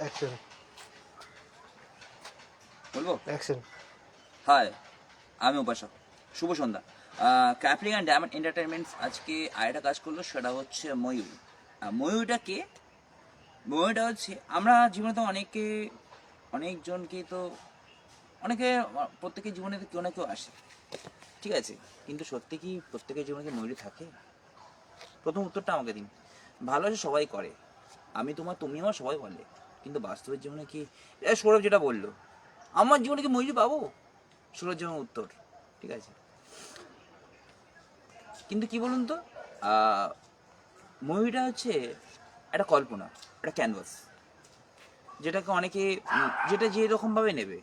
Action বলবো? Action. High, আমি উপাসক। শুভ সন্ধ্যা। ক্যাপলিং অ্যান্ড ডায়মন্ড এন্টারটেনমেন্টস আজকে আরেকটা কাজ করলো, সেটা হচ্ছে ময়ূর। ময়ূরটা কে? ময়ূরটা হচ্ছে, আমরা জীবনে তো অনেকজনকে তো অনেকে প্রত্যেকের জীবনে তো কেউ না কেউ আসে, ঠিক আছে, কিন্তু সত্যি কি প্রত্যেকের জীবনে কি ময়ূরী থাকে? প্রথম উত্তরটা আমাকে দিন। ভালোবাসা সবাই করে, আমি তোমার, তুমি আমার, সবাই বলে, কিন্তু বাস্তবের জীবনে কি? সৌরভ যেটা বললো, আমার জীবনে কি ময়ূরী পাবো? সৌরভ যেমন উত্তর, ঠিক আছে, কিন্তু কি বলুন তো, ময়ূরীটা হচ্ছে একটা কল্পনা, একটা ক্যানভাস, যেটাকে অনেকে যেটা যে রকমভাবে নেবে,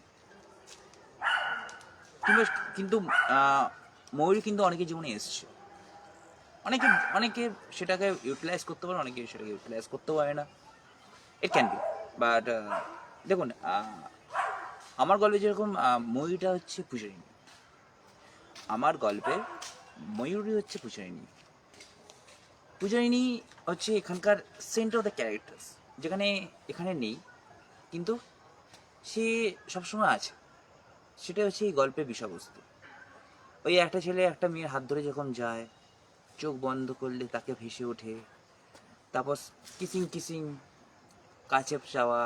কিংবা কিন্তু ময়ূরী কিন্তু অনেকের জীবনে এসছে, অনেকে অনেকে সেটাকে ইউটিলাইজ করতে পারে, অনেকে সেটাকে ইউটিলাইজ করতে পারে না। ইট ক্যান বি, বাট দেখুন, আমার গল্পে যেরকম ময়ূরীটা হচ্ছে পূজারিনী, আমার গল্পে ময়ূরী হচ্ছে পূজারিনী। পূজারিনী হচ্ছে এখানকার সেন্টার অফ দ্য ক্যারেক্টার্স, যেখানে এখানে নেই, কিন্তু সে সবসময় আছে। সেটা হচ্ছে এই গল্পের বিষয়বস্তু। ওই একটা ছেলে একটা মেয়ের হাত ধরে যখন যায়, চোখ বন্ধ করলে তাকে ভেসে ওঠে, তারপর কিসিং কিসিং, কাছে চাওয়া,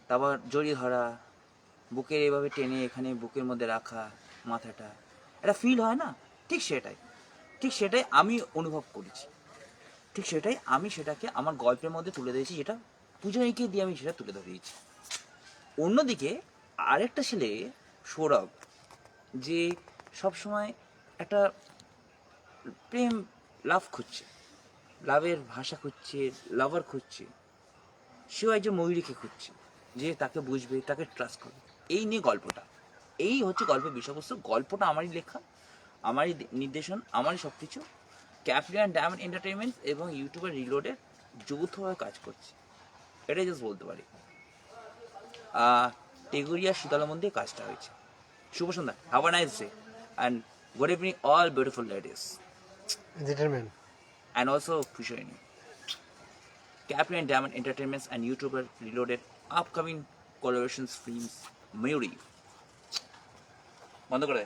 তারপর জড়িয়ে ধরা, বুকের এভাবে টেনে এখানে বুকের মধ্যে রাখা মাথাটা, একটা ফিল হয় না? ঠিক সেটাই, ঠিক সেটাই আমি অনুভব করেছি, ঠিক সেটাই আমি সেটাকে আমার গল্পের মধ্যে তুলে ধরেছি, যেটা পূজারীকে দিয়ে আমি সেটা তুলে ধরিয়েছি। অন্যদিকে আরেকটা ছেলে, সৌরভ, যে সবসময় একটা প্রেম, লাভ খুঁজছে, লাভের ভাষা খুঁজছে, লাভার খুঁজছে, সেও একজন ময়ূরীকে খুঁজছে, যে তাকে বুঝবে, তাকে ট্রাস্ট করবে। এই নিয়ে গল্পটা, এই হচ্ছে গল্পের বিষয়বস্তু। গল্পটা আমারই লেখা, আমারই নির্দেশন, আমারই সব কিছু। ক্যাপলি অ্যান্ড ডায়মন্ড এন্টারটেনমেন্টস এবং ইউটিউবের রিলোডের যৌথভাবে কাজ করছে, এটাই জাস্ট বলতে পারি। টেগুরিয়া শীতলা মন্দিরে কাজটা হয়েছে। শুভ সন্ধ্যা, have a nice day, and good evening all beautiful ladies, entertainment and also Pushayani. Capri and Diamond Entertainments and YouTuber Reloaded upcoming collaborations films Mayuri. বন্ধ করে দে।